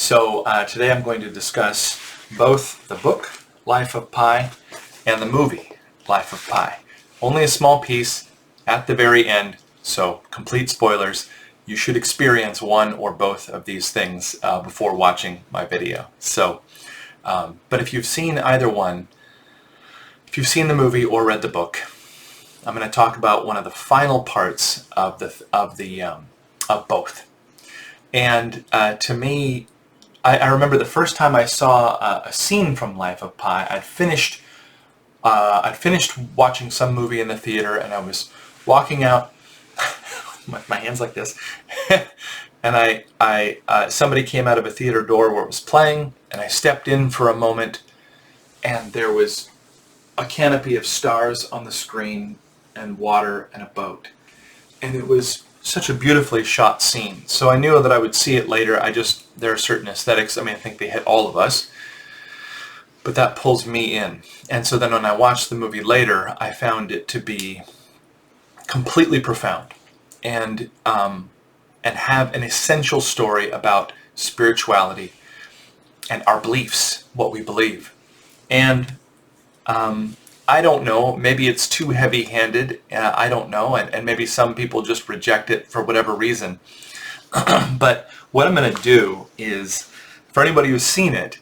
Today I'm going to discuss both the book, Life of Pi, and the movie, Life of Pi. Only a small piece at the very end, so complete spoilers. You should experience one or both of these things before watching my video. But if you've seen either one, if you've seen the movie or read the book, I'm going to talk about one of the final parts of both. And to me, I remember the first time I saw a scene from Life of Pi. I'd finished watching some movie in the theater, and I was walking out with my hands like this, and somebody came out of a theater door where it was playing, and I stepped in for a moment, and there was a canopy of stars on the screen, and water, and a boat, and it was such a beautifully shot scene. So I knew that I would see it later. There are certain aesthetics, I think they hit all of us, but that pulls me in. And so then when I watched the movie later, I found it to be completely profound and have an essential story about spirituality and our beliefs, what we believe. And I don't know, maybe it's too heavy-handed, I don't know, and maybe some people just reject it for whatever reason. But what I'm going to do is, for anybody who's seen it,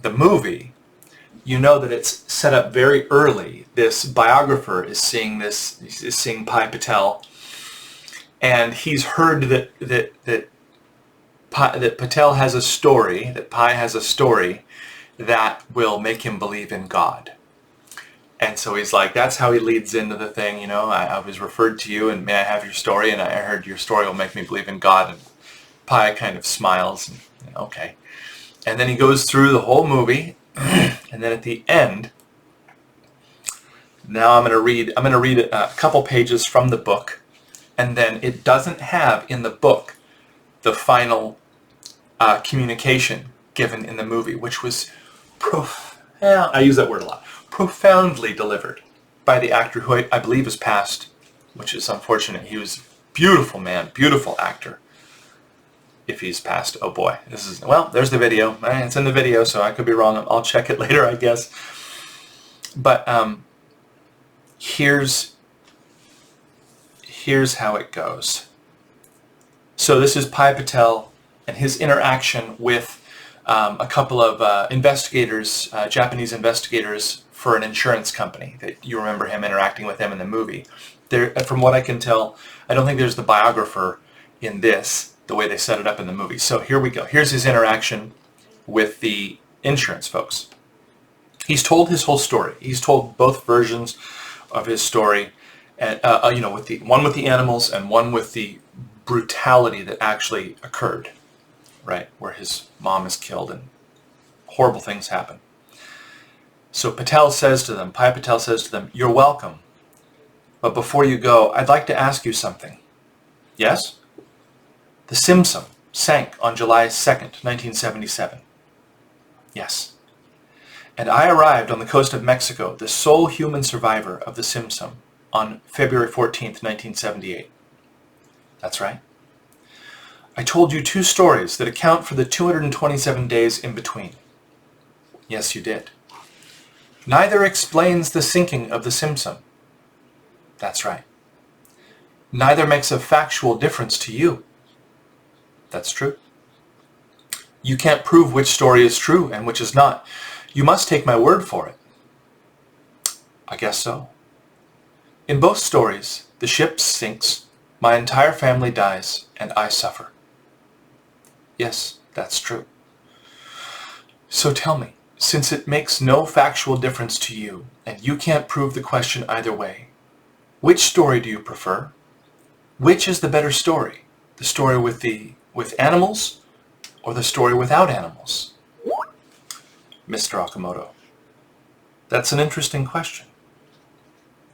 the movie, you know that it's set up very early. This biographer is seeing Pi Patel, and he's heard that Patel has a story, that Pi has a story that will make him believe in God. And so he's like, that's how he leads into the thing, I was referred to you, and may I have your story? And I heard your story will make me believe in God. And Pi kind of smiles, and okay. And then he goes through the whole movie, and then at the end, now I'm going to read a couple pages from the book, and then it doesn't have in the book the final communication given in the movie, which was I use that word a lot. Profoundly delivered by the actor who I believe is passed, which is unfortunate. He was a beautiful man, beautiful actor. If he's passed, oh boy. There's the video. It's in the video, so I could be wrong. I'll check it later, I guess. But here's how it goes. So this is Pi Patel and his interaction with a couple of investigators, Japanese investigators for an insurance company. That you remember him interacting with them in the movie. From what I can tell, I don't think there's the biographer in this, the way they set it up in the movie. So here we go. Here's his interaction with the insurance folks. He's told his whole story. He's told both versions of his story, and with one with the animals and one with the brutality that actually occurred. Right, where his mom is killed and horrible things happen. So Pi Patel says to them, "You're welcome. But before you go, I'd like to ask you something." Yes? The Simsum sank on July 2nd, 1977. Yes. And I arrived on the coast of Mexico, the sole human survivor of the Simsum, on February 14th, 1978. That's right. I told you two stories that account for the 227 days in between. Yes, you did. Neither explains the sinking of the Simsum. That's right. Neither makes a factual difference to you. That's true. You can't prove which story is true and which is not. You must take my word for it. I guess so. In both stories, the ship sinks, my entire family dies, and I suffer. Yes, that's true. So tell me, since it makes no factual difference to you, and you can't prove the question either way, which story do you prefer? Which is the better story? The story with animals, or the story without animals? Mr. Okamoto. That's an interesting question.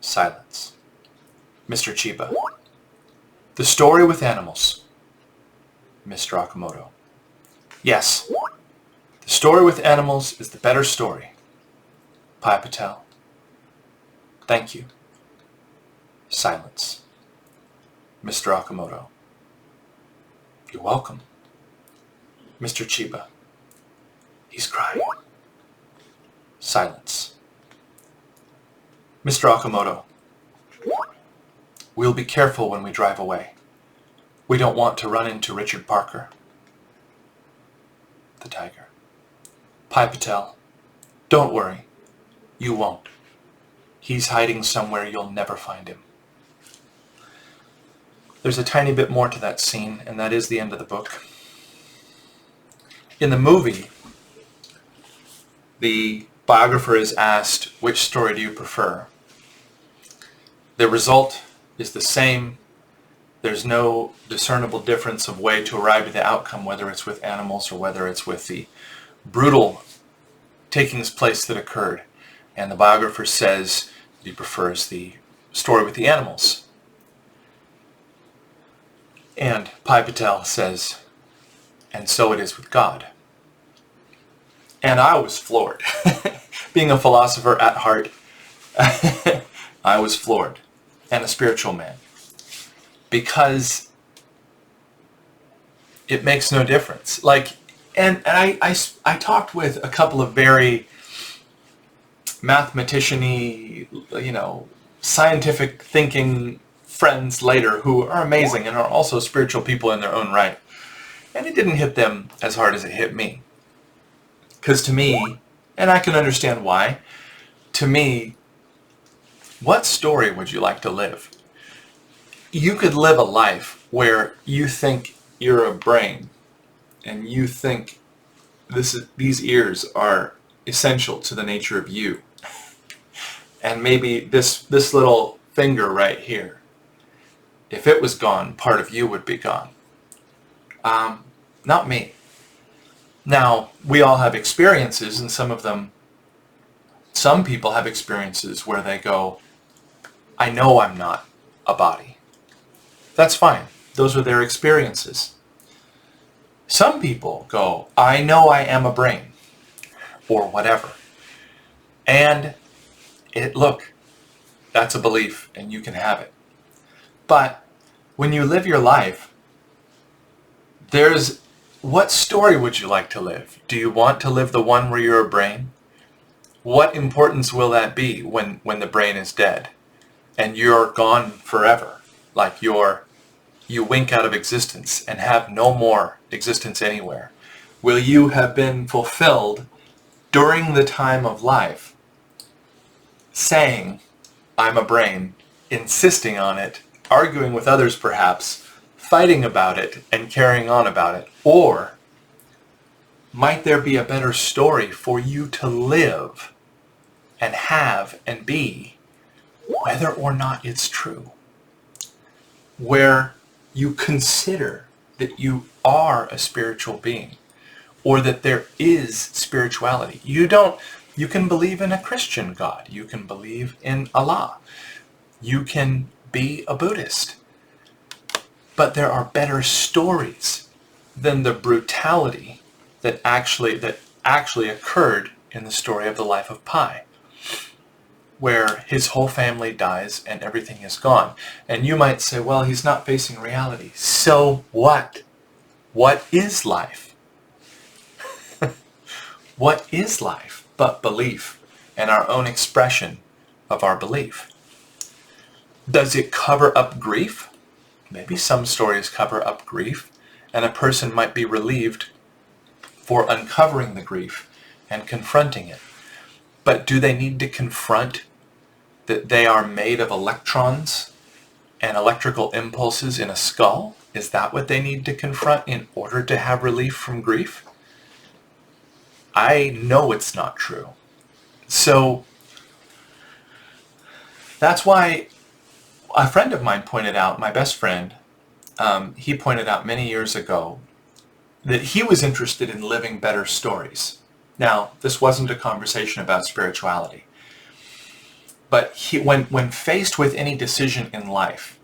Silence. Mr. Chiba. The story with animals. Mr. Okamoto. Yes, the story with animals is the better story. Pi Patel. Thank you. Silence. Mr. Okamoto. You're welcome. Mr. Chiba. He's crying. Silence. Mr. Okamoto, we'll be careful when we drive away. We don't want to run into Richard Parker. The tiger. Pai Patel, don't worry. You won't. He's hiding somewhere you'll never find him. There's a tiny bit more to that scene, and that is the end of the book. In the movie, the biographer is asked, which story do you prefer? The result is the same. There's no discernible difference of way to arrive at the outcome, whether it's with animals or whether it's with the brutal takings place that occurred. And the biographer says he prefers the story with the animals. And Pai Patel says, and so it is with God. And I was floored. Being a philosopher at heart, I was floored. And a spiritual man. Because it makes no difference. And I talked with a couple of very mathematician-y, scientific thinking friends later who are amazing and are also spiritual people in their own right. And it didn't hit them as hard as it hit me. Because to me, and I can understand why, to me, what story would you like to live? You could live a life where you think you're a brain and you think these ears are essential to the nature of you. And maybe this little finger right here, if it was gone, part of you would be gone. Not me. Now, we all have experiences, and some people have experiences where they go, I know I'm not a body. That's fine. Those are their experiences. Some people go, I know I am a brain, or whatever. And look, that's a belief, and you can have it. But when you live your life, what story would you like to live? Do you want to live the one where you're a brain? What importance will that be when the brain is dead and you're gone forever? Like you wink out of existence and have no more existence anywhere. Will you have been fulfilled during the time of life saying, I'm a brain, insisting on it, arguing with others perhaps, fighting about it and carrying on about it? Or might there be a better story for you to live and have and be, whether or not it's true, where you consider that you are a spiritual being or that there is spirituality? You can believe in a Christian God. You can believe in Allah. You can be a Buddhist. But there are better stories than the brutality that actually occurred in the story of the life of Pai, where his whole family dies and everything is gone. And you might say, well, he's not facing reality. So what? What is life? What is life but belief and our own expression of our belief? Does it cover up grief? Maybe some stories cover up grief, and a person might be relieved for uncovering the grief and confronting it. But do they need to confront that they are made of electrons and electrical impulses in a skull? Is that what they need to confront in order to have relief from grief? I know it's not true. So that's why a friend of mine pointed out, my best friend, he pointed out many years ago that he was interested in living better stories. Now, this wasn't a conversation about spirituality. But when faced with any decision in life,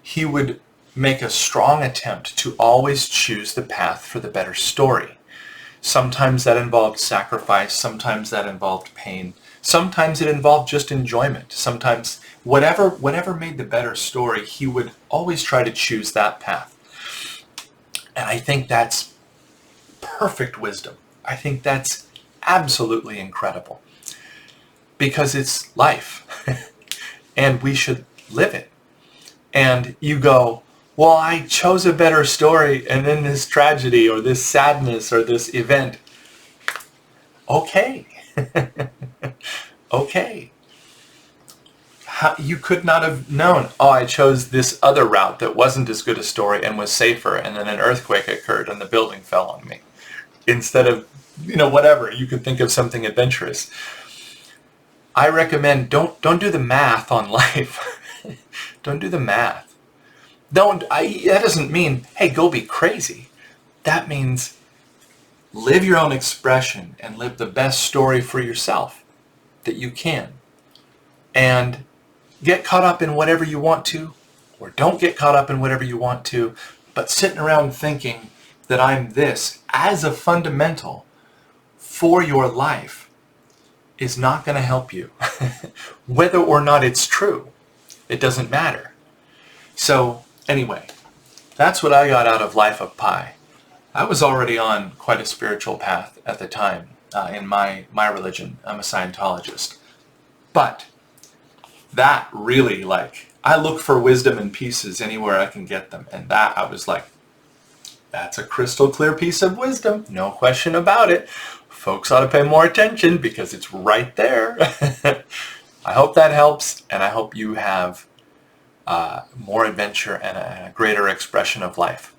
he would make a strong attempt to always choose the path for the better story. Sometimes that involved sacrifice, sometimes that involved pain, sometimes it involved just enjoyment. Sometimes whatever made the better story, he would always try to choose that path. And I think that's perfect wisdom. I think that's absolutely incredible because it's life and we should live it. And you go, well, I chose a better story and then this tragedy or this sadness or this event. Okay. Okay. You could not have known, oh, I chose this other route that wasn't as good a story and was safer, and then an earthquake occurred and the building fell on me. Instead of, whatever, you could think of something adventurous. I recommend don't do the math on life. Don't do the math. That doesn't mean, hey, go be crazy. That means live your own expression and live the best story for yourself that you can. And get caught up in whatever you want to, or don't get caught up in whatever you want to, but sitting around thinking that I'm this as a fundamental for your life is not going to help you. Whether or not it's true, it doesn't matter. So anyway, that's what I got out of Life of Pi. I was already on quite a spiritual path at the time in my religion. I'm a Scientologist. But that really, I look for wisdom in pieces anywhere I can get them. And that, I was like, that's a crystal clear piece of wisdom. No question about it. Folks ought to pay more attention because it's right there. I hope that helps, and I hope you have more adventure and a greater expression of life.